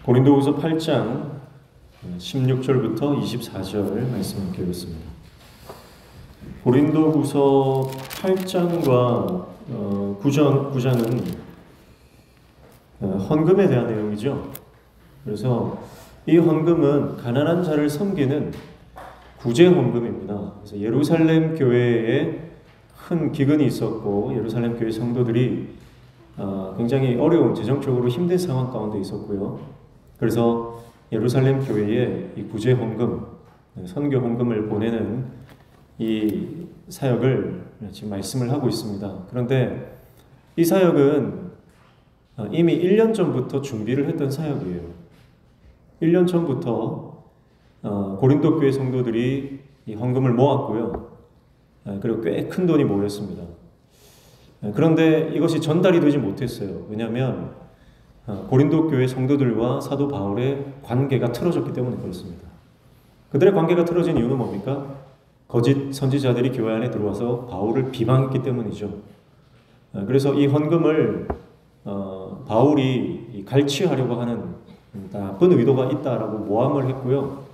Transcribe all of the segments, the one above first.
고린도후서 8장 16절부터 24절 말씀 함께 읽겠습니다. 고린도후서 8장과 9장은 헌금에 대한 내용이죠. 그래서 이 헌금은 가난한 자를 섬기는 구제 헌금입니다. 그래서 예루살렘 교회에 큰 기근이 있었고 예루살렘 교회 성도들이 굉장히 어려운 재정적으로 힘든 상황 가운데 있었고요. 그래서 예루살렘 교회에 이 구제 헌금, 선교 헌금을 보내는 이 사역을 지금 말씀을 하고 있습니다. 그런데 이 사역은 이미 1년 전부터 준비를 했던 사역이에요. 1년 전부터 고린도 교회 성도들이 이 헌금을 모았고요. 그리고 꽤 큰 돈이 모였습니다. 그런데 이것이 전달이 되지 못했어요. 왜냐하면 고린도 교회 성도들과 사도 바울의 관계가 틀어졌기 때문에 그렇습니다. 그들의 관계가 틀어진 이유는 뭡니까? 거짓 선지자들이 교회 안에 들어와서 바울을 비방했기 때문이죠. 그래서 이 헌금을 바울이 갈취하려고 하는 나쁜 의도가 있다라고 모함을 했고요.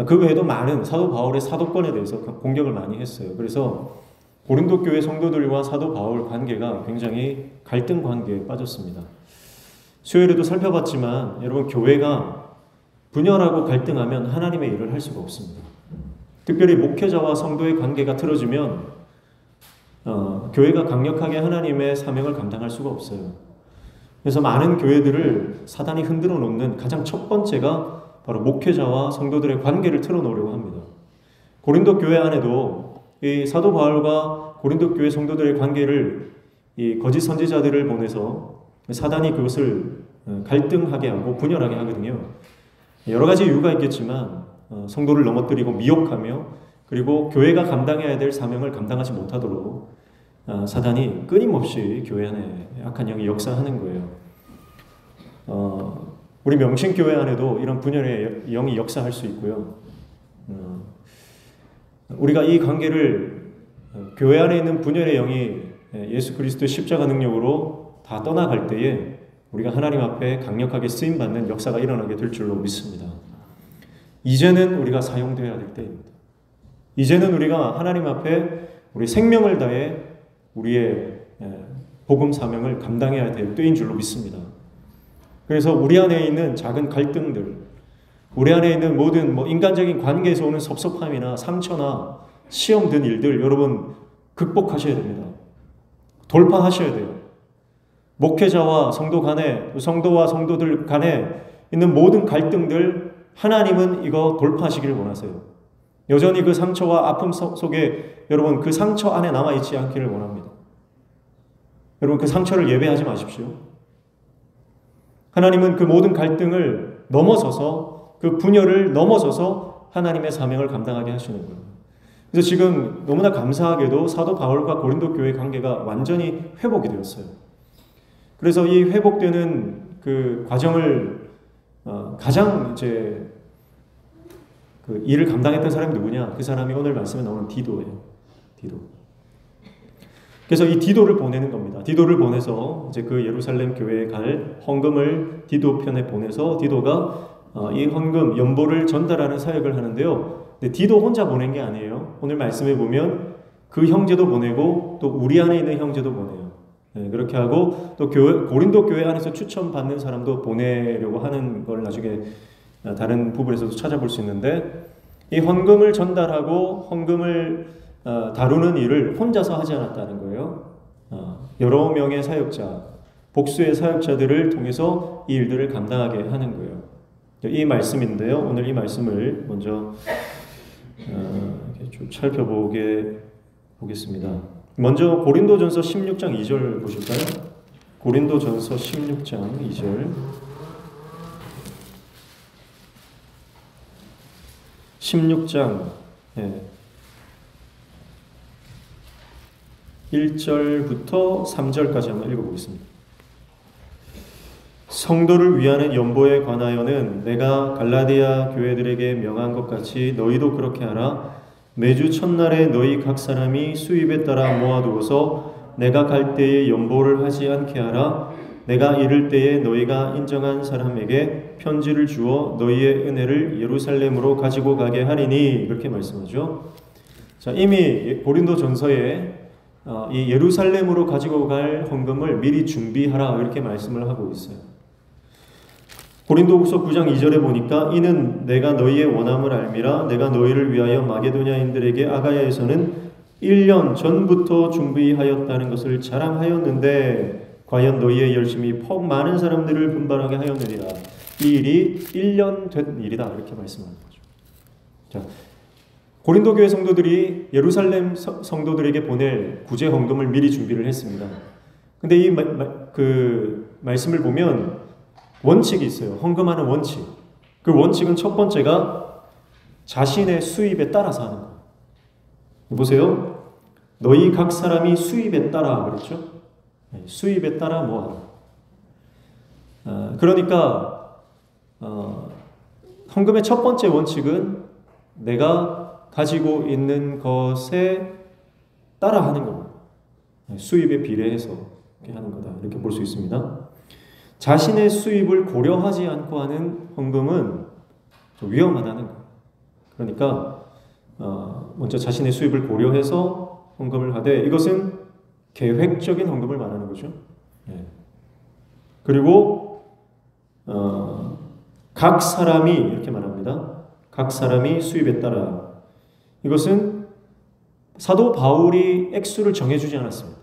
그 외에도 많은 사도 바울의 사도권에 대해서 공격을 많이 했어요. 그래서 고린도 교회 성도들과 사도 바울 관계가 굉장히 갈등 관계에 빠졌습니다. 수요일에도 살펴봤지만 여러분, 교회가 분열하고 갈등하면 하나님의 일을 할 수가 없습니다. 특별히 목회자와 성도의 관계가 틀어지면 교회가 강력하게 하나님의 사명을 감당할 수가 없어요. 그래서 많은 교회들을 사단이 흔들어 놓는 가장 첫 번째가 바로 목회자와 성도들의 관계를 틀어놓으려고 합니다. 고린도 교회 안에도 이 사도 바울과 고린도 교회 성도들의 관계를 이 거짓 선지자들을 보내서 사단이 그것을 갈등하게 하고 분열하게 하거든요. 여러 가지 이유가 있겠지만 성도를 넘어뜨리고 미혹하며 그리고 교회가 감당해야 될 사명을 감당하지 못하도록 사단이 끊임없이 교회 안에 악한 영이 역사하는 거예요. 우리 명신교회 안에도 이런 분열의 영이 역사할 수 있고요. 우리가 이 관계를 교회 안에 있는 분열의 영이 예수 그리스도의 십자가 능력으로 다 떠나갈 때에 우리가 하나님 앞에 강력하게 쓰임받는 역사가 일어나게 될 줄로 믿습니다. 이제는 우리가 사용되어야 될 때입니다. 이제는 우리가 하나님 앞에 우리 생명을 다해 우리의 복음 사명을 감당해야 될 때인 줄로 믿습니다. 그래서 우리 안에 있는 작은 갈등들, 우리 안에 있는 모든 인간적인 관계에서 오는 섭섭함이나 상처나 시험 든 일들 여러분 극복하셔야 됩니다. 돌파하셔야 돼요. 목회자와 성도 간에, 성도와 성도들 간에 있는 모든 갈등들 하나님은 이거 돌파하시길 원하세요. 여전히 그 상처와 아픔 속에 여러분 그 상처 안에 남아있지 않기를 원합니다. 여러분 그 상처를 예배하지 마십시오. 하나님은 그 모든 갈등을 넘어서서 그 분열을 넘어서서 하나님의 사명을 감당하게 하시는 거예요. 그래서 지금 너무나 감사하게도 사도 바울과 고린도 교회 관계가 완전히 회복이 되었어요. 그래서 이 회복되는 그 과정을 가장 이제 그 일을 감당했던 사람이 누구냐? 그 사람이 오늘 말씀에 나오는 디도예요. 디도. 그래서 이 디도를 보내는 겁니다. 디도를 보내서 이제 그 예루살렘 교회에 갈 헌금을 디도 편에 보내서 디도가 이 헌금 연보를 전달하는 사역을 하는데요. 근데 디도 혼자 보낸 게 아니에요. 오늘 말씀에 보면 그 형제도 보내고 또 우리 안에 있는 형제도 보내요. 그렇게 하고 또 고린도 교회 안에서 추천받는 사람도 보내려고 하는 걸 나중에 다른 부분에서도 찾아볼 수 있는데 이 헌금을 전달하고 헌금을 다루는 일을 혼자서 하지 않았다는 거예요. 여러 명의 사역자, 복수의 사역자들을 통해서 이 일들을 감당하게 하는 거예요. 이 말씀인데요. 오늘 이 말씀을 먼저 좀 살펴보겠습니다. 먼저 고린도전서 16장 2절 보실까요? 고린도전서 16장 2절. 16장 1절부터 3절까지 한번 읽어보겠습니다. 성도를 위하는 연보에 관하여는 내가 갈라디아 교회들에게 명한 것 같이 너희도 그렇게 하라. 매주 첫날에 너희 각 사람이 수입에 따라 모아두어서 내가 갈 때에 연보를 하지 않게 하라. 내가 이를 때에 너희가 인정한 사람에게 편지를 주어 너희의 은혜를 예루살렘으로 가지고 가게 하리니 그렇게 말씀하죠. 자, 이미 고린도 전서에 이 예루살렘으로 가지고 갈 헌금을 미리 준비하라 이렇게 말씀을 하고 있어요. 고린도후서 9장 2절에 보니까 이는 내가 너희의 원함을 알미라 내가 너희를 위하여 마게도냐인들에게 아가야에서는 1년 전부터 준비하였다는 것을 자랑하였는데 과연 너희의 열심이 폭 많은 사람들을 분발하게 하였느니라. 이 일이 1년 된 일이다 이렇게 말씀하는 거죠. 자, 고린도 교회 성도들이 예루살렘 성도들에게 보낼 구제 헌금을 미리 준비를 했습니다. 근데 이 말씀을 보면 원칙이 있어요. 헌금하는 원칙. 그 원칙은 첫 번째가 자신의 수입에 따라서 하는 거예요. 보세요. 너희 각 사람이 수입에 따라 그랬죠? 수입에 따라 모아라. 그러니까 헌금의 첫 번째 원칙은 내가 가지고 있는 것에 따라 하는 겁니다. 수입에 비례해서 이렇게 하는 거다. 이렇게 볼 수 있습니다. 자신의 수입을 고려하지 않고 하는 헌금은 좀 위험하다는 거예요. 그러니까 먼저 자신의 수입을 고려해서 헌금을 하되 이것은 계획적인 헌금을 말하는 거죠. 그리고 각 사람이 이렇게 말합니다. 각 사람이 수입에 따라 이것은 사도 바울이 액수를 정해주지 않았습니다.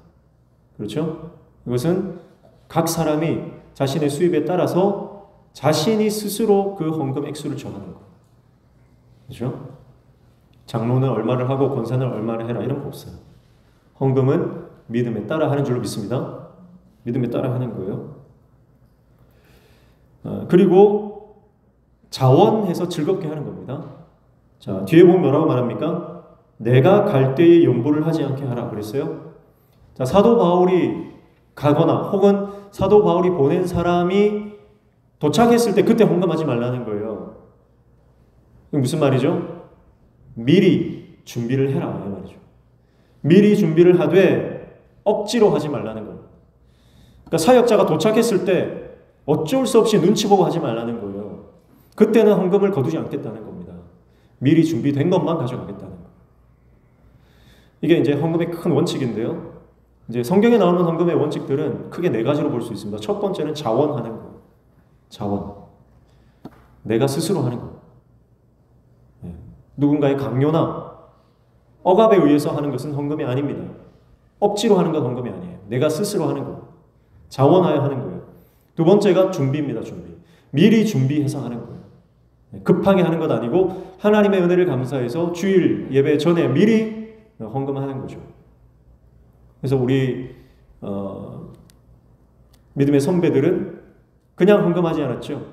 그렇죠? 이것은 각 사람이 자신의 수입에 따라서 자신이 스스로 그 헌금 액수를 정하는 거예요. 그렇죠? 장로는 얼마를 하고 권사는 얼마를 해라 이런 거 없어요. 헌금은 믿음에 따라 하는 줄로 믿습니다. 믿음에 따라 하는 거예요. 그리고 자원해서 즐겁게 하는 겁니다. 자, 뒤에 보면 뭐라고 말합니까? 내가 갈 때에 연보를 하지 않게 하라 그랬어요. 자, 사도 바울이 가거나 혹은 사도 바울이 보낸 사람이 도착했을 때 그때 헌금하지 말라는 거예요. 무슨 말이죠? 미리 준비를 해라 이 말이죠. 미리 준비를 하되 억지로 하지 말라는 거예요. 그러니까 사역자가 도착했을 때 어쩔 수 없이 눈치 보고 하지 말라는 거예요. 그때는 헌금을 거두지 않겠다는 겁니다. 미리 준비된 것만 가져가겠다는 거예요. 이게 이제 헌금의 큰 원칙인데요. 이제 성경에 나오는 헌금의 원칙들은 크게 네 가지로 볼 수 있습니다. 첫 번째는 자원하는 거. 자원. 내가 스스로 하는 거. 누군가의 강요나 억압에 의해서 하는 것은 헌금이 아닙니다. 억지로 하는 건 헌금이 아니에요. 내가 스스로 하는 거. 자원하여 하는 거예요. 두 번째가 준비입니다. 준비. 미리 준비해서 하는 거예요. 급하게 하는 것 아니고 하나님의 은혜를 감사해서 주일 예배 전에 미리 헌금하는 거죠. 그래서 우리 믿음의 선배들은 그냥 헌금하지 않았죠.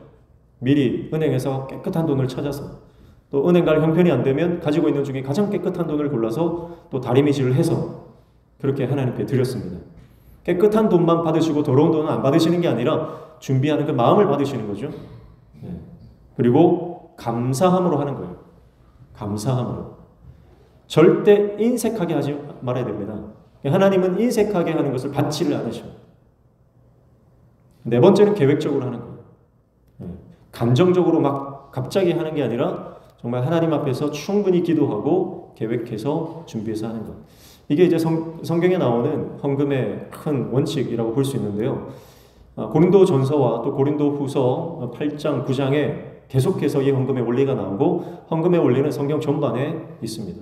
미리 은행에서 깨끗한 돈을 찾아서 또 은행 갈 형편이 안 되면 가지고 있는 중에 가장 깨끗한 돈을 골라서 또 다리미질을 해서 그렇게 하나님께 드렸습니다. 깨끗한 돈만 받으시고 더러운 돈은 안 받으시는 게 아니라 준비하는 그 마음을 받으시는 거죠. 그리고 감사함으로 하는 거예요. 감사함으로. 절대 인색하게 하지 말아야 됩니다. 하나님은 인색하게 하는 것을 받지를 않으셔. 네 번째는 계획적으로 하는 거예요. 감정적으로 막 갑자기 하는 게 아니라 정말 하나님 앞에서 충분히 기도하고 계획해서 준비해서 하는 것. 이게 이제 성경에 나오는 헌금의 큰 원칙이라고 볼 수 있는데요. 고린도 전서와 또 고린도 후서 8장, 9장에 계속해서 이 헌금의 원리가 나오고 헌금의 원리는 성경 전반에 있습니다.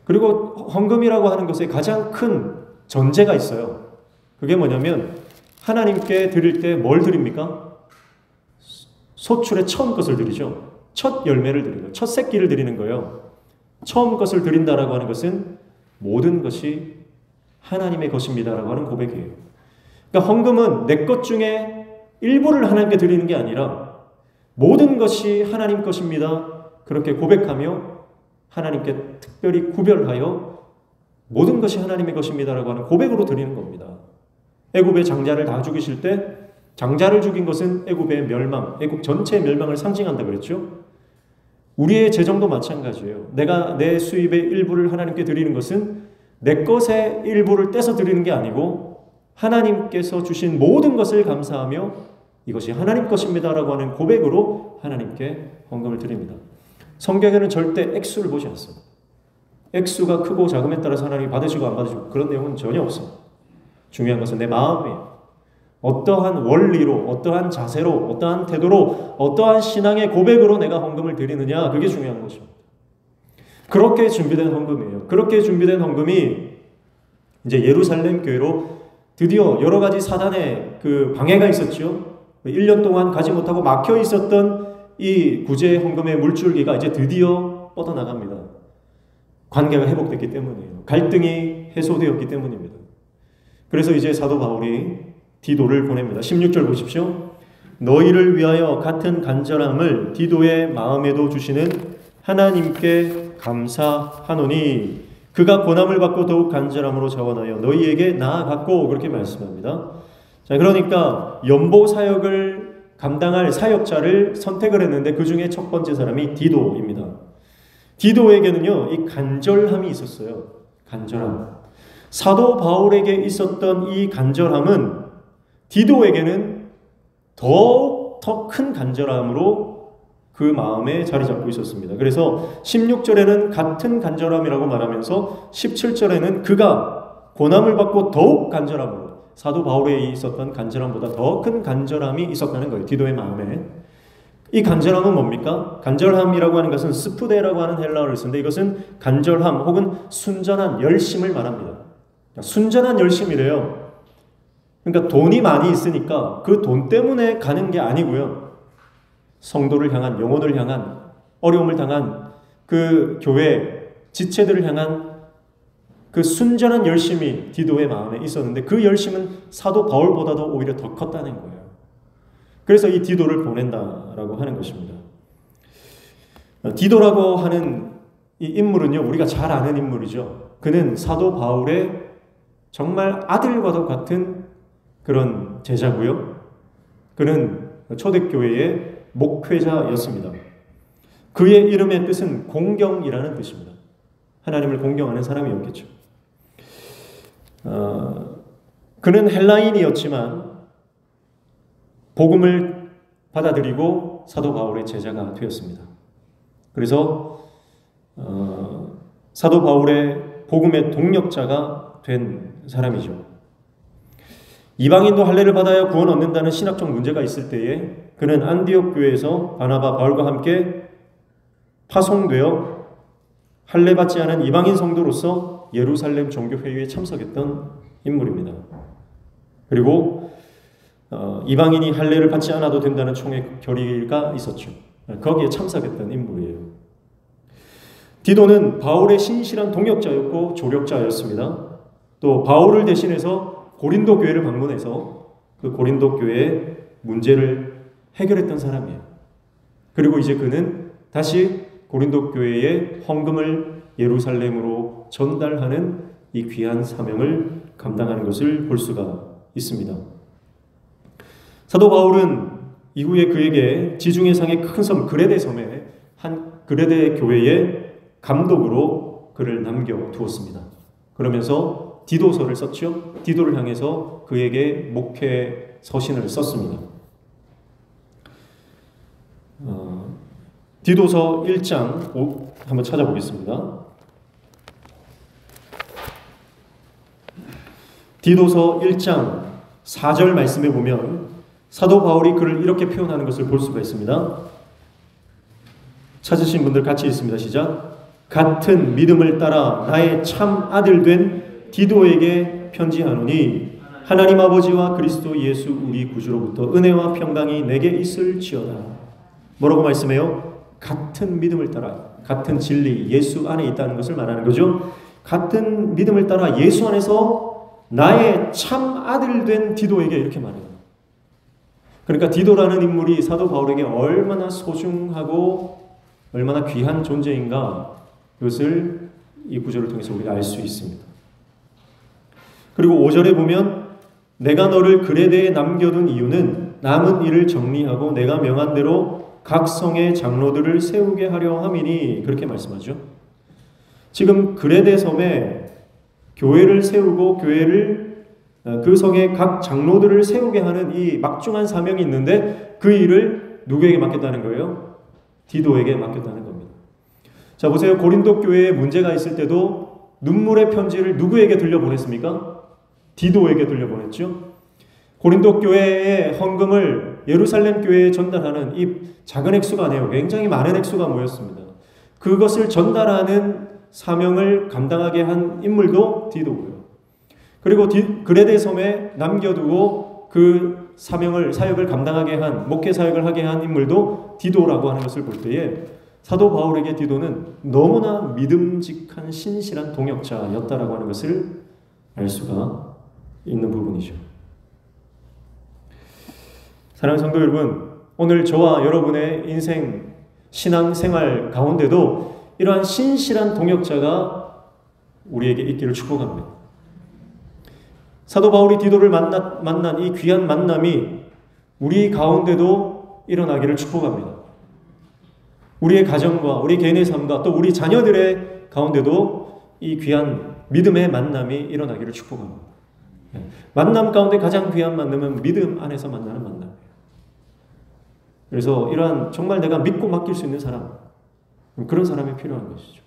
그리고 헌금이라고 하는 것에 가장 큰 전제가 있어요. 그게 뭐냐면 하나님께 드릴 때 뭘 드립니까? 소출의 처음 것을 드리죠. 첫 열매를 드리는 거예요. 첫 새끼를 드리는 거예요. 처음 것을 드린다라고 하는 것은 모든 것이 하나님의 것입니다라고 하는 고백이에요. 그러니까 헌금은 내 것 중에 일부를 하나님께 드리는 게 아니라 모든 것이 하나님 것입니다. 그렇게 고백하며 하나님께 특별히 구별하여 모든 것이 하나님의 것입니다라고 하는 고백으로 드리는 겁니다. 애굽의 장자를 다 죽이실 때 장자를 죽인 것은 애굽의 멸망, 애굽 전체의 멸망을 상징한다 그랬죠. 우리의 재정도 마찬가지예요. 내가 내 수입의 일부를 하나님께 드리는 것은 내 것의 일부를 떼서 드리는 게 아니고 하나님께서 주신 모든 것을 감사하며 이것이 하나님 것입니다라고 하는 고백으로 하나님께 헌금을 드립니다. 성경에는 절대 액수를 보지 않습니다. 액수가 크고 작음에 따라서 하나님이 받으시고 안 받으시고 그런 내용은 전혀 없습니다. 중요한 것은 내 마음이에요. 어떠한 원리로, 어떠한 자세로, 어떠한 태도로, 어떠한 신앙의 고백으로 내가 헌금을 드리느냐, 그게 중요한 것입니다. 그렇게 준비된 헌금이에요. 그렇게 준비된 헌금이 이제 예루살렘 교회로 드디어 여러 가지 사단의 그 방해가 있었죠. 1년 동안 가지 못하고 막혀 있었던 이 구제 헌금의 물줄기가 이제 드디어 뻗어나갑니다. 관계가 회복됐기 때문이에요. 갈등이 해소되었기 때문입니다. 그래서 이제 사도 바울이 디도를 보냅니다. 16절 보십시오. 너희를 위하여 같은 간절함을 디도의 마음에도 주시는 하나님께 감사하노니 그가 고난을 받고 더욱 간절함으로 자원하여 너희에게 나아갔고, 그렇게 말씀합니다. 자, 그러니까 연보 사역을 감당할 사역자를 선택을 했는데 그 중에 첫 번째 사람이 디도입니다. 디도에게는요, 이 간절함이 있었어요. 간절함. 사도 바울에게 있었던 이 간절함은 디도에게는 더욱 더 큰 간절함으로 그 마음에 자리 잡고 있었습니다. 그래서 16절에는 같은 간절함이라고 말하면서 17절에는 그가 고난을 받고 더욱 간절함으로, 사도 바울에 있었던 간절함보다 더 큰 간절함이 있었다는 거예요. 디도의 마음에. 이 간절함은 뭡니까? 간절함이라고 하는 것은 스푸데라고 하는 헬라어를 쓰는데 이것은 간절함 혹은 순전한 열심을 말합니다. 순전한 열심이래요. 그러니까 돈이 많이 있으니까 그 돈 때문에 가는 게 아니고요. 성도를 향한, 영혼을 향한, 어려움을 당한 그 교회, 지체들을 향한 그 순전한 열심이 디도의 마음에 있었는데 그 열심은 사도 바울보다도 오히려 더 컸다는 거예요. 그래서 이 디도를 보낸다라고 하는 것입니다. 디도라고 하는 이 인물은요, 우리가 잘 아는 인물이죠. 그는 사도 바울의 정말 아들과도 같은 그런 제자고요. 그는 초대교회의 목회자였습니다. 그의 이름의 뜻은 공경이라는 뜻입니다. 하나님을 공경하는 사람이었겠죠. 그는 헬라인이었지만 복음을 받아들이고 사도 바울의 제자가 되었습니다. 그래서 사도 바울의 복음의 동력자가 된 사람이죠. 이방인도 할례를 받아야 구원 얻는다는 신학적 문제가 있을 때에 그는 안디옥 교회에서 바나바, 바울과 함께 파송되어 할례 받지 않은 이방인 성도로서 예루살렘 종교회의에 참석했던 인물입니다. 그리고 이방인이 할례를 받지 않아도 된다는 총회 결의가 있었죠. 거기에 참석했던 인물이에요. 디도는 바울의 신실한 동역자였고 조력자였습니다. 또 바울을 대신해서 고린도 교회를 방문해서 그 고린도 교회의 문제를 해결했던 사람이에요. 그리고 이제 그는 다시 고린도 교회의 헌금을 예루살렘으로 전달하는 이 귀한 사명을 감당하는 것을 볼 수가 있습니다. 사도 바울은 이후에 그에게 지중해 상의 큰 섬 그레데 섬에 한 그레데 교회의 감독으로 그를 남겨두었습니다. 그러면서 디도서를 썼죠. 디도를 향해서 그에게 목회 서신을 썼습니다. 디도서 1장 한번 찾아보겠습니다. 디도서 1장 4절 말씀에 보면 사도 바울이 그를 이렇게 표현하는 것을 볼 수가 있습니다. 찾으신 분들 같이 읽습니다. 시작. 같은 믿음을 따라 나의 참 아들 된 디도에게 편지하노니 하나님 아버지와 그리스도 예수 우리 구주로부터 은혜와 평강이 내게 있을지어다. 뭐라고 말씀해요? 같은 믿음을 따라, 같은 진리, 예수 안에 있다는 것을 말하는 거죠. 같은 믿음을 따라 예수 안에서 나의 참 아들 된 디도에게 이렇게 말해요. 그러니까 디도라는 인물이 사도 바울에게 얼마나 소중하고 얼마나 귀한 존재인가, 그것을 이 구절을 통해서 우리가 알 수 있습니다. 그리고 5절에 보면 내가 너를 그레데에 남겨둔 이유는 남은 일을 정리하고 내가 명한 대로 각 성의 장로들을 세우게 하려 함이니, 그렇게 말씀하죠. 지금 그레데 섬에 교회를 세우고 교회를 그 성의 각 장로들을 세우게 하는 이 막중한 사명이 있는데 그 일을 누구에게 맡겼다는 거예요? 디도에게 맡겼다는 겁니다. 자, 보세요. 고린도 교회에 문제가 있을 때도 눈물의 편지를 누구에게 들려보냈습니까? 디도에게 들려보냈죠. 고린도 교회의 헌금을 예루살렘 교회에 전달하는 이 작은 액수가 아니에요. 굉장히 많은 액수가 모였습니다. 그것을 전달하는 사명을 감당하게 한 인물도 디도고요. 그리고 그레데 섬에 남겨두고 그 사역을 감당하게 한, 목회 사역을 하게 한 인물도 디도라고 하는 것을 볼 때에 사도 바울에게 디도는 너무나 믿음직한 신실한 동역자였다라고 하는 것을 알 수가 있는 부분이죠. 사랑하는 성도 여러분, 오늘 저와 여러분의 인생, 신앙 생활 가운데도 이러한 신실한 동역자가 우리에게 있기를 축복합니다. 사도 바울이 디도를 만난 이 귀한 만남이 우리 가운데도 일어나기를 축복합니다. 우리의 가정과 우리 개인의 삶과 또 우리 자녀들의 가운데도 이 귀한 믿음의 만남이 일어나기를 축복합니다. 만남 가운데 가장 귀한 만남은 믿음 안에서 만나는 만남이에요. 그래서 이러한 정말 내가 믿고 맡길 수 있는 사람, 그런 사람이 필요한 것이죠.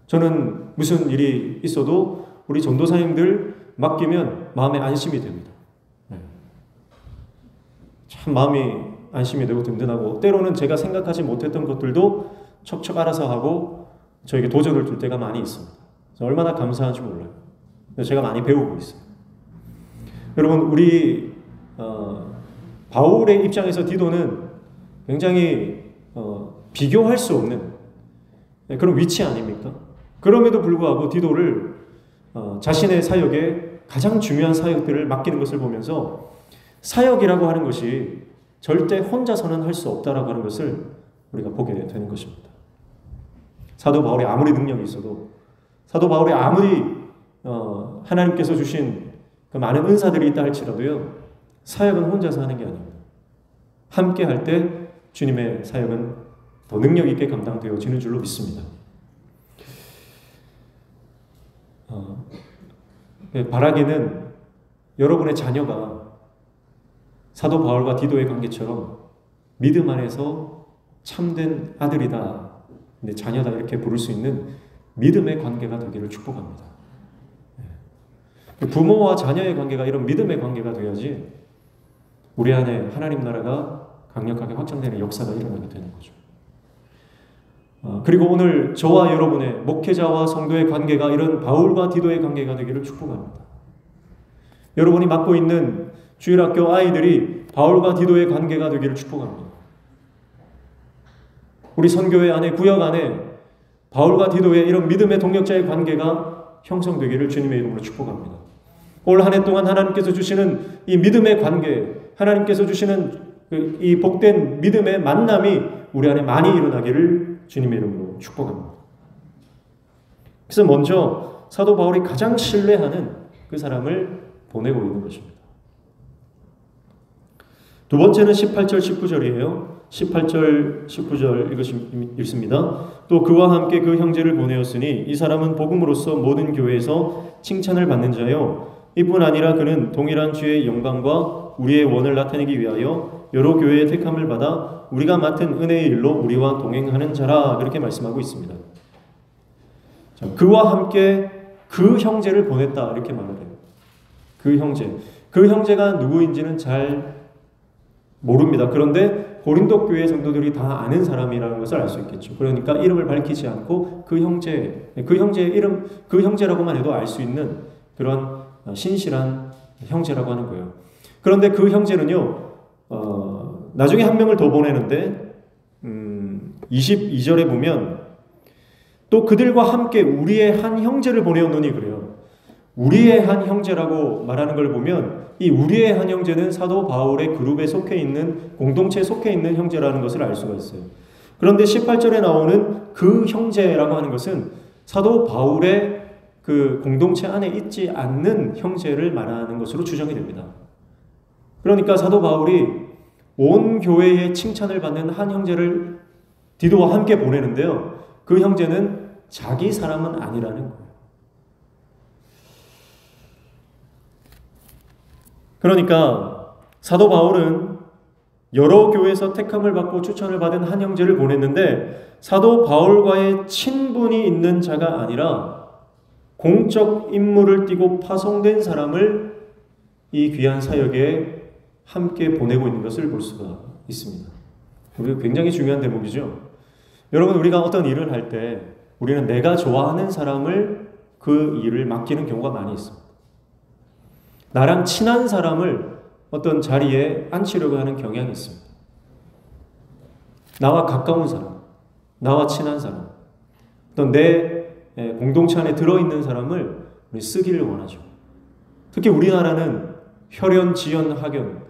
저는 무슨 일이 있어도 우리 전도사님들 맡기면 마음에 안심이 됩니다. 참 마음이 안심이 되고 든든하고, 때로는 제가 생각하지 못했던 것들도 척척 알아서 하고 저에게 도전을 줄 때가 많이 있습니다. 얼마나 감사한지 몰라요. 제가 많이 배우고 있어요. 여러분, 우리 바울의 입장에서 디도는 굉장히 비교할 수 없는 그런 위치 아닙니까? 그럼에도 불구하고 디도를 자신의 사역에 가장 중요한 사역들을 맡기는 것을 보면서 사역이라고 하는 것이 절대 혼자서는 할 수 없다라고 하는 것을 우리가 보게 되는 것입니다. 사도 바울이 아무리 능력이 있어도, 사도 바울이 아무리 하나님께서 주신 그 많은 은사들이 있다 할지라도요, 사역은 혼자서 하는 게 아닙니다. 함께 할 때 주님의 사역은 더 능력 있게 감당되어지는 줄로 믿습니다. 바라기는 여러분의 자녀가 사도 바울과 디도의 관계처럼 믿음 안에서 참된 아들이다, 자녀다 이렇게 부를 수 있는 믿음의 관계가 되기를 축복합니다. 부모와 자녀의 관계가 이런 믿음의 관계가 되어야지 우리 안에 하나님 나라가 강력하게 확장되는 역사가 일어나게 되는 거죠. 그리고 오늘 저와 여러분의 목회자와 성도의 관계가 이런 바울과 디도의 관계가 되기를 축복합니다. 여러분이 맡고 있는 주일학교 아이들이 바울과 디도의 관계가 되기를 축복합니다. 우리 선교회 안에, 구역 안에 바울과 디도의 이런 믿음의 동역자의 관계가 형성되기를 주님의 이름으로 축복합니다. 올 한 해 동안 하나님께서 주시는 이 믿음의 관계, 하나님께서 주시는 이 복된 믿음의 만남이 우리 안에 많이 일어나기를 주님의 이름으로 축복합니다. 그래서 먼저 사도 바울이 가장 신뢰하는 그 사람을 보내고 있는 것입니다. 두 번째는 18절, 19절이에요. 18절, 19절 읽습니다. 또 그와 함께 그 형제를 보내었으니 이 사람은 복음으로써 모든 교회에서 칭찬을 받는 자요. 이뿐 아니라 그는 동일한 주의 영광과 우리의 원을 나타내기 위하여 여러 교회의 택함을 받아 우리가 맡은 은혜의 일로 우리와 동행하는 자라, 그렇게 말씀하고 있습니다. 자, 그와 함께 그 형제를 보냈다 이렇게 말을 해요. 그 형제가 누구인지는 잘 모릅니다. 그런데 고린도 교회 성도들이 다 아는 사람이라는 것을 알 수 있겠죠. 그러니까 이름을 밝히지 않고 그 형제의 이름, 그 형제라고만 해도 알 수 있는 그런 신실한 형제라고 하는 거예요. 그런데 그 형제는요, 나중에 한 명을 더 보내는데 22절에 보면 또 그들과 함께 우리의 한 형제를 보내었노니 그래요. 우리의 한 형제라고 말하는 걸 보면 이 우리의 한 형제는 사도 바울의 그룹에 속해 있는, 공동체에 속해 있는 형제라는 것을 알 수가 있어요. 그런데 18절에 나오는 그 형제라고 하는 것은 사도 바울의 그 공동체 안에 있지 않는 형제를 말하는 것으로 추정이 됩니다. 그러니까 사도 바울이 온 교회의 칭찬을 받는 한 형제를 디도와 함께 보내는데요, 그 형제는 자기 사람은 아니라는 거예요. 그러니까 사도 바울은 여러 교회에서 택함을 받고 추천을 받은 한 형제를 보냈는데 사도 바울과의 친분이 있는 자가 아니라 공적 임무를 띠고 파송된 사람을 이 귀한 사역에 함께 보내고 있는 것을 볼 수가 있습니다. 이게 굉장히 중요한 대목이죠. 여러분, 우리가 어떤 일을 할 때 우리는 내가 좋아하는 사람을 그 일을 맡기는 경우가 많이 있습니다. 나랑 친한 사람을 어떤 자리에 앉히려고 하는 경향이 있습니다. 나와 가까운 사람, 나와 친한 사람, 또 내 공동체 안에 들어있는 사람을 우리 쓰기를 원하죠. 특히 우리나라는 혈연, 지연, 학연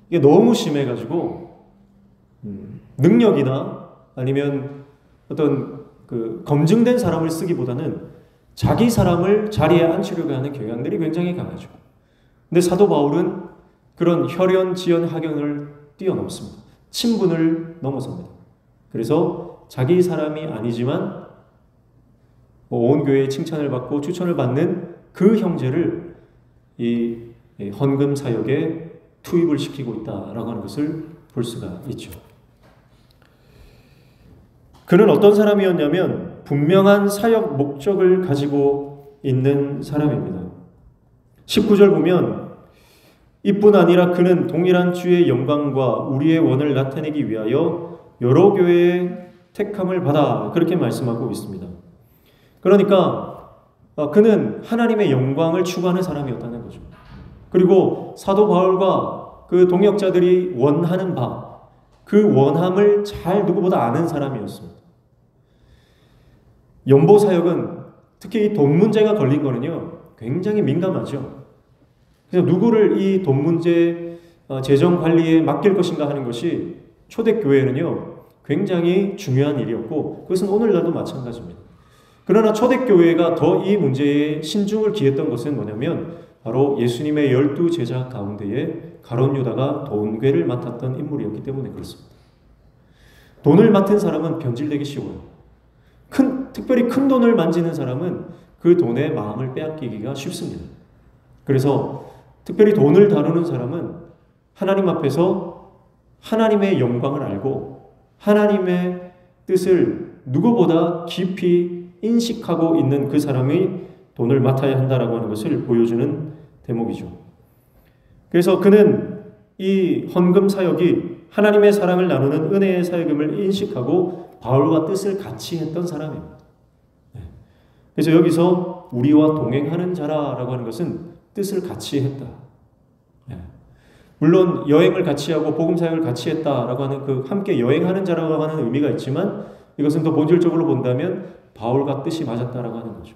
이게 너무 심해가지고 능력이나 아니면 어떤 그 검증된 사람을 쓰기보다는 자기 사람을 자리에 앉히려고 하는 경향들이 굉장히 강하죠. 근데 사도 바울은 그런 혈연, 지연, 학연을 뛰어넘습니다. 친분을 넘어섭니다. 그래서 자기 사람이 아니지만 온 교회의 칭찬을 받고 추천을 받는 그 형제를 이 헌금 사역에 투입을 시키고 있다라고 하는 것을 볼 수가 있죠. 그는 어떤 사람이었냐면 분명한 사역 목적을 가지고 있는 사람입니다. 19절 보면 이뿐 아니라 그는 동일한 주의 영광과 우리의 원을 나타내기 위하여 여러 교회의 택함을 받아 그렇게 말씀하고 있습니다. 그러니까 그는 하나님의 영광을 추구하는 사람이었다는 거죠. 그리고 사도 바울과 그 동역자들이 원하는 바, 그 원함을 잘 누구보다 아는 사람이었습니다. 연보 사역은 특히 이 돈 문제가 걸린 거는요 굉장히 민감하죠. 그래서 누구를 이 돈 문제 재정 관리에 맡길 것인가 하는 것이 초대교회는요 굉장히 중요한 일이었고 그것은 오늘날도 마찬가지입니다. 그러나 초대교회가 더 이 문제에 신중을 기했던 것은 뭐냐면 바로 예수님의 12제자 가운데에 가룟 유다가 돈괴를 맡았던 인물이었기 때문에 그렇습니다. 돈을 맡은 사람은 변질되기 쉬워요. 특별히 큰 돈을 만지는 사람은 그 돈의 마음을 빼앗기기가 쉽습니다. 그래서 특별히 돈을 다루는 사람은 하나님 앞에서 하나님의 영광을 알고 하나님의 뜻을 누구보다 깊이 인식하고 있는 그 사람이 돈을 맡아야 한다라고 하는 것을 보여주는 대목이죠. 그래서 그는 이 헌금 사역이 하나님의 사랑을 나누는 은혜의 사역임을 인식하고 바울과 뜻을 같이 했던 사람입니다. 그래서 여기서 우리와 동행하는 자라라고 하는 것은 뜻을 같이 했다. 물론 여행을 같이 하고 복음 사역을 같이 했다라고 하는 그 함께 여행하는 자라고 하는 의미가 있지만 이것은 더 본질적으로 본다면 바울과 뜻이 맞았다라고 하는 거죠.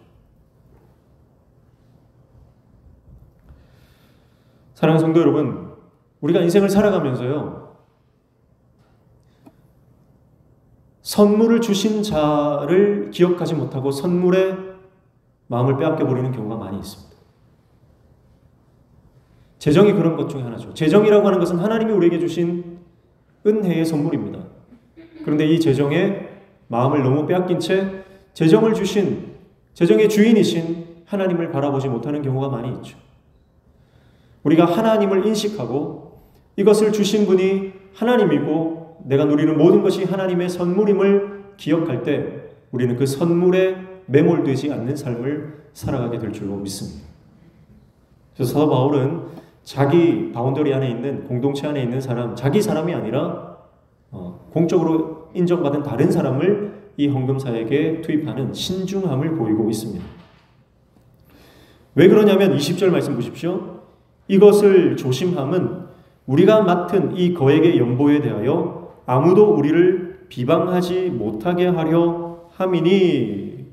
사랑하는 성도 여러분, 우리가 인생을 살아가면서요 선물을 주신 자를 기억하지 못하고 선물에 마음을 빼앗겨 버리는 경우가 많이 있습니다. 재정이 그런 것 중에 하나죠. 재정이라고 하는 것은 하나님이 우리에게 주신 은혜의 선물입니다. 그런데 이 재정에 마음을 너무 빼앗긴 채 재정을 주신, 재정의 주인이신 하나님을 바라보지 못하는 경우가 많이 있죠. 우리가 하나님을 인식하고 이것을 주신 분이 하나님이고 내가 누리는 모든 것이 하나님의 선물임을 기억할 때 우리는 그 선물에 매몰되지 않는 삶을 살아가게 될 줄로 믿습니다. 그래서 사도 바울은 자기 바운더리 안에 있는 공동체 안에 있는 사람, 자기 사람이 아니라 공적으로 인정받은 다른 사람을 이 헌금 사역에 투입하는 신중함을 보이고 있습니다. 왜 그러냐면 20절 말씀 보십시오. 이것을 조심함은 우리가 맡은 이 거액의 연보에 대하여 아무도 우리를 비방하지 못하게 하려 함이니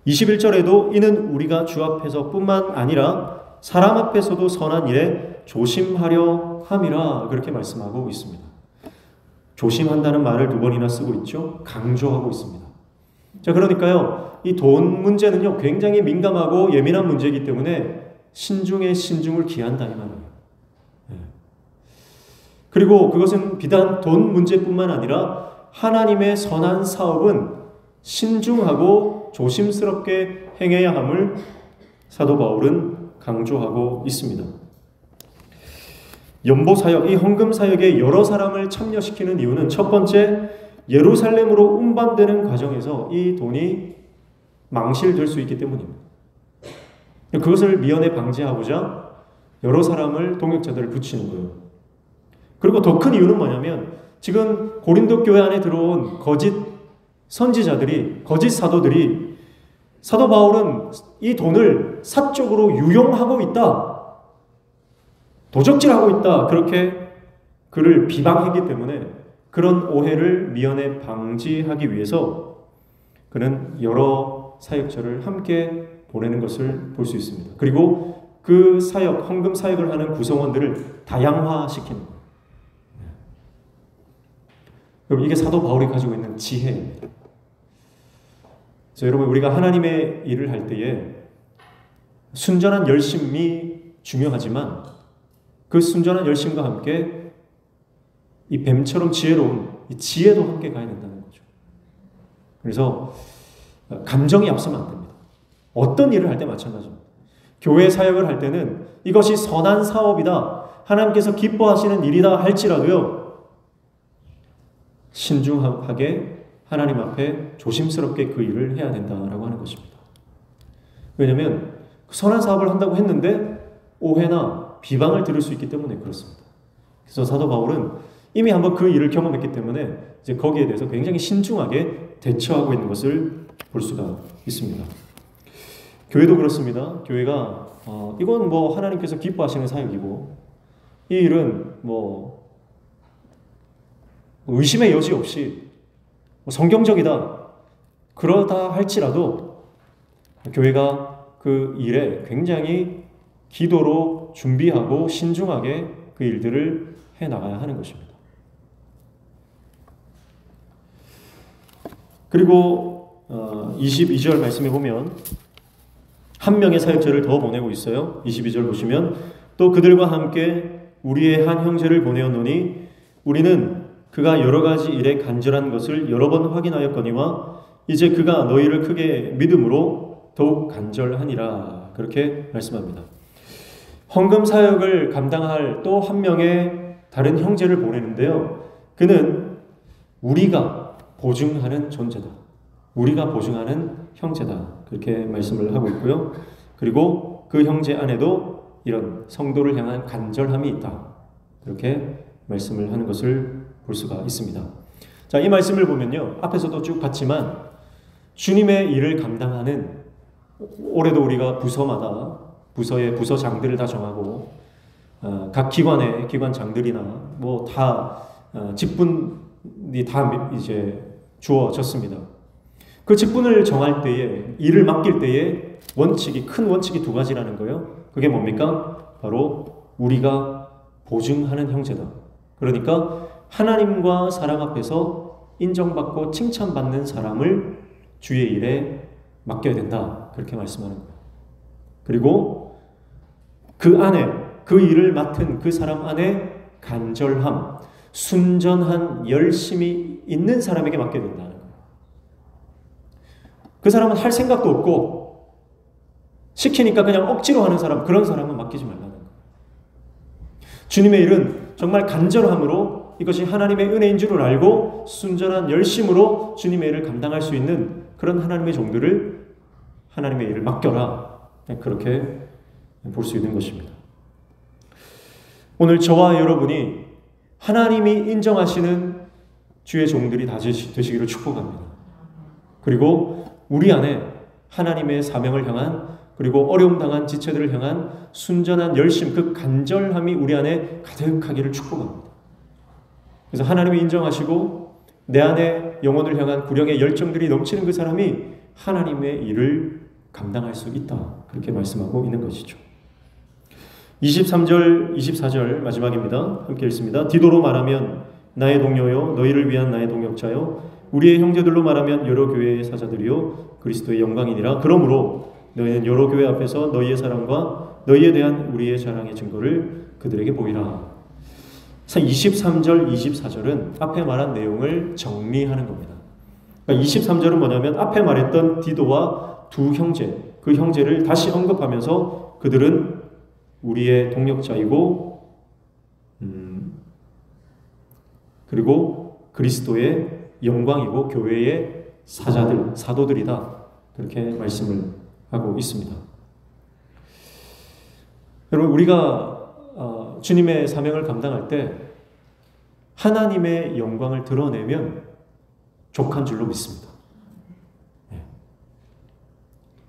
21절에도 이는 우리가 주 앞에서 뿐만 아니라 사람 앞에서도 선한 일에 조심하려 함이라 그렇게 말씀하고 있습니다. 조심한다는 말을 2번이나 쓰고 있죠. 강조하고 있습니다. 자, 그러니까요 이 돈 문제는요 굉장히 민감하고 예민한 문제이기 때문에 신중에 신중을 기한다 이 말이에요. 그리고 그것은 비단 돈 문제뿐만 아니라 하나님의 선한 사업은 신중하고 조심스럽게 행해야 함을 사도 바울은 강조하고 있습니다. 연보 사역, 이 헌금 사역에 여러 사람을 참여시키는 이유는 첫 번째, 예루살렘으로 운반되는 과정에서 이 돈이 망실될 수 있기 때문입니다. 그것을 미연에 방지하고자 여러 사람을 동역자들을 붙이는 거예요. 그리고 더 큰 이유는 뭐냐면 지금 고린도 교회 안에 들어온 거짓 선지자들이, 거짓 사도들이, 사도 바울은 이 돈을 사적으로 유용하고 있다, 도적질하고 있다, 그렇게 그를 비방했기 때문에 그런 오해를 미연에 방지하기 위해서 그는 여러 사역자를 함께 보내는 것을 볼 수 있습니다. 그리고 그 사역, 헌금 사역을 하는 구성원들을 다양화시키는 거예요. 여러분, 이게 사도 바울이 가지고 있는 지혜입니다. 그래서 여러분, 우리가 하나님의 일을 할 때에 순전한 열심이 중요하지만 그 순전한 열심과 함께 이 뱀처럼 지혜로운 이 지혜도 함께 가야 된다는 거죠. 그래서 감정이 앞서면 안 됩니다. 어떤 일을 할 때 마찬가지입니다. 교회 사역을 할 때는 이것이 선한 사업이다, 하나님께서 기뻐하시는 일이다 할지라도요, 신중하게 하나님 앞에 조심스럽게 그 일을 해야 된다라고 하는 것입니다. 왜냐하면 선한 사업을 한다고 했는데 오해나 비방을 들을 수 있기 때문에 그렇습니다. 그래서 사도 바울은 이미 한번 그 일을 경험했기 때문에 이제 거기에 대해서 굉장히 신중하게 대처하고 있는 것을 볼 수가 있습니다. 교회도 그렇습니다. 교회가 이건 뭐 하나님께서 기뻐하시는 사역이고 이 일은 뭐 의심의 여지 없이 성경적이다, 그러다 할지라도 교회가 그 일에 굉장히 기도로 준비하고 신중하게 그 일들을 해나가야 하는 것입니다. 그리고 22절 말씀에 보면 한 명의 사역자를 더 보내고 있어요. 22절 보시면 또 그들과 함께 우리의 한 형제를 보내었노니 우리는 그가 여러 가지 일에 간절한 것을 여러 번 확인하였거니와 이제 그가 너희를 크게 믿음으로 더욱 간절하니라, 그렇게 말씀합니다. 헌금 사역을 감당할 또 한 명의 다른 형제를 보내는데요, 그는 우리가 보증하는 존재다, 우리가 보증하는 형제다, 그렇게 말씀을 하고 있고요. 그리고 그 형제 안에도 이런 성도를 향한 간절함이 있다, 그렇게 말씀을 하는 것을 볼 수가 있습니다. 자, 이 말씀을 보면요, 앞에서도 쭉 봤지만 주님의 일을 감당하는, 올해도 우리가 부서마다 부서의 부서장들을 다 정하고 각 기관의 기관장들이나 뭐 다 직분이 다 이제 주어졌습니다. 그 직분을 정할 때에, 일을 맡길 때에 큰 원칙이 두 가지라는 거예요. 그게 뭡니까? 바로 우리가 보증하는 형제다. 그러니까 하나님과 사람 앞에서 인정받고 칭찬받는 사람을 주의 일에 맡겨야 된다, 그렇게 말씀하는 거예요. 그리고 그 안에, 그 일을 맡은 그 사람 안에 간절함, 순전한 열심이 있는 사람에게 맡겨야 된다는 거예요. 그 사람은 할 생각도 없고 시키니까 그냥 억지로 하는 사람, 그런 사람은 맡기지 말라는 거예요. 주님의 일은 정말 간절함으로, 이것이 하나님의 은혜인 줄을 알고 순전한 열심으로 주님의 일을 감당할 수 있는 그런 하나님의 종들을 하나님의 일을 맡겨라, 그렇게 볼 수 있는 것입니다. 오늘 저와 여러분이 하나님이 인정하시는 주의 종들이 다 되시기를 축복합니다. 그리고 우리 안에 하나님의 사명을 향한, 그리고 어려움 당한 지체들을 향한 순전한 열심, 그 간절함이 우리 안에 가득하기를 축복합니다. 그래서 하나님이 인정하시고 내 안에 영혼을 향한 구령의 열정들이 넘치는 그 사람이 하나님의 일을 감당할 수 있다, 그렇게 말씀하고 있는 것이죠. 23절, 24절 마지막입니다. 함께 읽습니다. 디도로 말하면 나의 동료요, 너희를 위한 나의 동역자요, 우리의 형제들로 말하면 여러 교회의 사자들이요, 그리스도의 영광이니라. 그러므로 너희는 여러 교회 앞에서 너희의 사랑과 너희에 대한 우리의 자랑의 증거를 그들에게 보이라. 23절, 24절은 앞에 말한 내용을 정리하는 겁니다. 그러니까 23절은 뭐냐면 앞에 말했던 디도와 두 형제, 그 형제를 다시 언급하면서 그들은 우리의 동역자이고 그리고 그리스도의 영광이고 교회의 사자들, 사도들이다. 그렇게 말씀을 하고 있습니다. 여러분, 우리가 주님의 사명을 감당할 때 하나님의 영광을 드러내면 족한 줄로 믿습니다.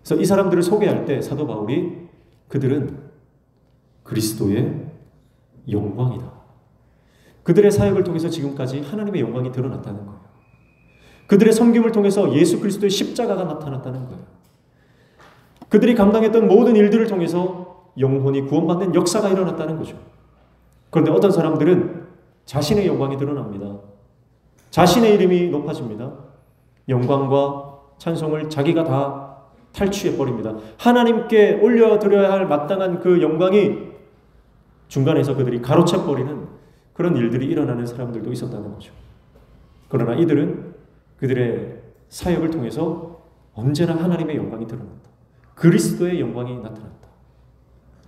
그래서 이 사람들을 소개할 때 사도 바울이 그들은 그리스도의 영광이다. 그들의 사역을 통해서 지금까지 하나님의 영광이 드러났다는 거예요. 그들의 섬김을 통해서 예수 그리스도의 십자가가 나타났다는 거예요. 그들이 감당했던 모든 일들을 통해서 영혼이 구원받는 역사가 일어났다는 거죠. 그런데 어떤 사람들은 자신의 영광이 드러납니다. 자신의 이름이 높아집니다. 영광과 찬송을 자기가 다 탈취해버립니다. 하나님께 올려드려야 할 마땅한 그 영광이 중간에서 그들이 가로채버리는 그런 일들이 일어나는 사람들도 있었다는 거죠. 그러나 이들은 그들의 사역을 통해서 언제나 하나님의 영광이 드러난다. 그리스도의 영광이 나타났다.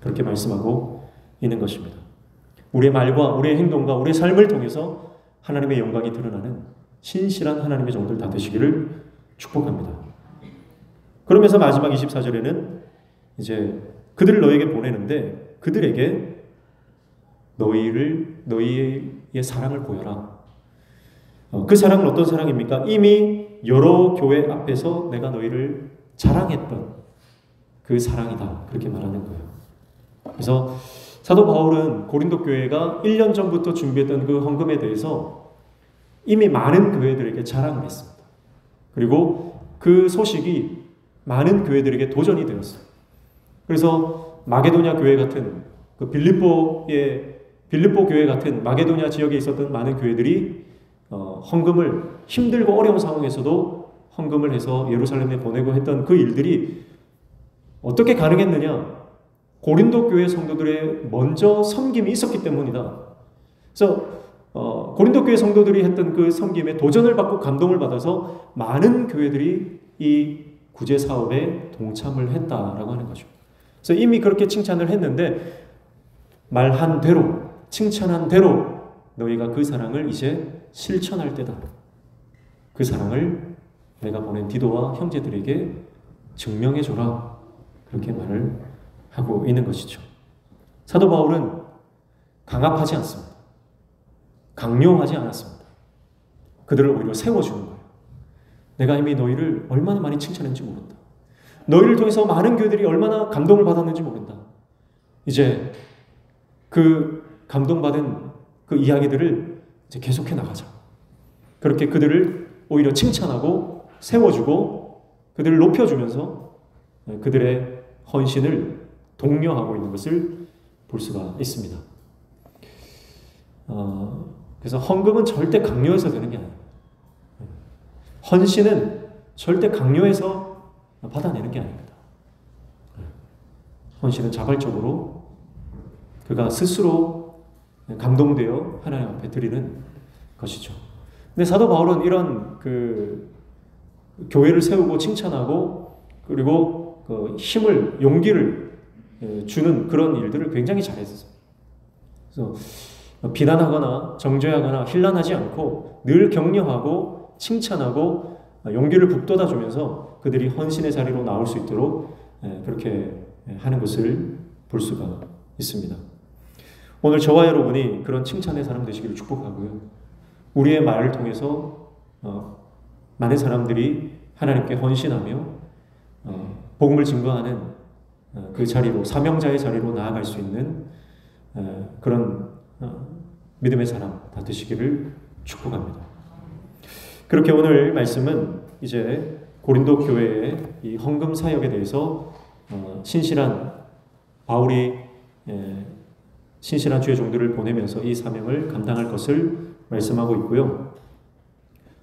그렇게 말씀하고 있는 것입니다. 우리의 말과 우리의 행동과 우리의 삶을 통해서 하나님의 영광이 드러나는 신실한 하나님의 종들 다 되시기를 축복합니다. 그러면서 마지막 24절에는 이제 그들을 너에게 보내는데 그들에게 너희의 사랑을 보여라. 그 사랑은 어떤 사랑입니까? 이미 여러 교회 앞에서 내가 너희를 자랑했던 그 사랑이다. 그렇게 말하는 거예요. 그래서 사도 바울은 고린도 교회가 1년 전부터 준비했던 그 헌금에 대해서 이미 많은 교회들에게 자랑을 했습니다. 그리고 그 소식이 많은 교회들에게 도전이 되었어요. 그래서 마게도냐 교회 같은 그 빌립보 교회 같은 마게도냐 지역에 있었던 많은 교회들이 헌금을 힘들고 어려운 상황에서도 헌금을 해서 예루살렘에 보내고 했던 그 일들이 어떻게 가능했느냐? 고린도 교회 성도들의 먼저 섬김이 있었기 때문이다. 그래서 고린도 교회 성도들이 했던 그 섬김에 도전을 받고 감동을 받아서 많은 교회들이 이 구제 사업에 동참을 했다라고 하는 거죠. 그래서 이미 그렇게 칭찬을 했는데 말한 대로, 칭찬한 대로 너희가 그 사랑을 이제 실천할 때다. 그 사랑을 내가 보낸 디도와 형제들에게 증명해 줘라. 그렇게 말을 하고 있는 것이죠. 사도 바울은 강압하지 않습니다. 강요하지 않았습니다. 그들을 오히려 세워주는 거예요. 내가 이미 너희를 얼마나 많이 칭찬했는지 모른다. 너희를 통해서 많은 교회들이 얼마나 감동을 받았는지 모른다. 이제 그 감동받은 그 이야기들을 이제 계속해 나가자. 그렇게 그들을 오히려 칭찬하고 세워주고 그들을 높여주면서 그들의 헌신을 독려하고 있는 것을 볼 수가 있습니다. 그래서 헌금은 절대 강요해서 되는 게 아니에요. 헌신은 절대 강요해서 받아내는 게 아닙니다. 헌신은 자발적으로 그가 스스로 감동되어 하나님 앞에 드리는 것이죠. 근데 사도 바울은 이런 그 교회를 세우고 칭찬하고 그리고 그 힘을 용기를 주는 그런 일들을 굉장히 잘했어요. 그래서 비난하거나 정죄하거나 힐난하지 않고 늘 격려하고 칭찬하고 용기를 북돋아 주면서 그들이 헌신의 자리로 나올 수 있도록 그렇게 하는 것을 볼 수가 있습니다. 오늘 저와 여러분이 그런 칭찬의 사람 되시기를 축복하고요. 우리의 말을 통해서 많은 사람들이 하나님께 헌신하며 복음을 증거하는 그 자리로, 사명자의 자리로 나아갈 수 있는 그런 믿음의 사람 다 되시기를 축복합니다. 그렇게 오늘 말씀은 이제 고린도 교회의 이 헌금 사역에 대해서 신실한 바울이 신실한 주의 종들을 보내면서 이 사명을 감당할 것을 말씀하고 있고요.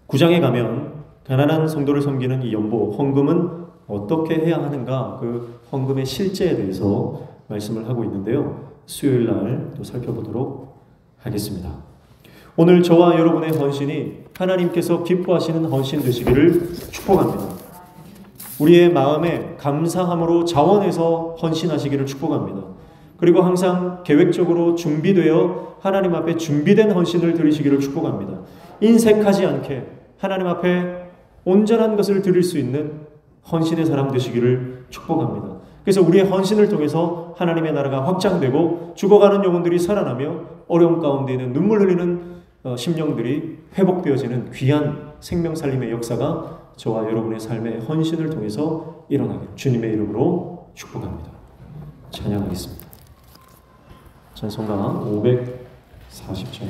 9장에 가면 가난한 성도를 섬기는 이 연보, 헌금은 어떻게 해야 하는가, 그 헌금의 실제에 대해서 말씀을 하고 있는데요. 수요일 날 또 살펴보도록 하겠습니다. 오늘 저와 여러분의 헌신이 하나님께서 기뻐하시는 헌신 되시기를 축복합니다. 우리의 마음에 감사함으로 자원해서 헌신하시기를 축복합니다. 그리고 항상 계획적으로 준비되어 하나님 앞에 준비된 헌신을 드리시기를 축복합니다. 인색하지 않게 하나님 앞에 온전한 것을 드릴 수 있는 헌신의 사람 되시기를 축복합니다. 그래서 우리의 헌신을 통해서 하나님의 나라가 확장되고 죽어가는 영혼들이 살아나며 어려움 가운데 있는 눈물 흘리는 심령들이 회복되어지는 귀한 생명 살림의 역사가 저와 여러분의 삶의 헌신을 통해서 일어나기를 주님의 이름으로 축복합니다. 찬양하겠습니다. 찬송가 540장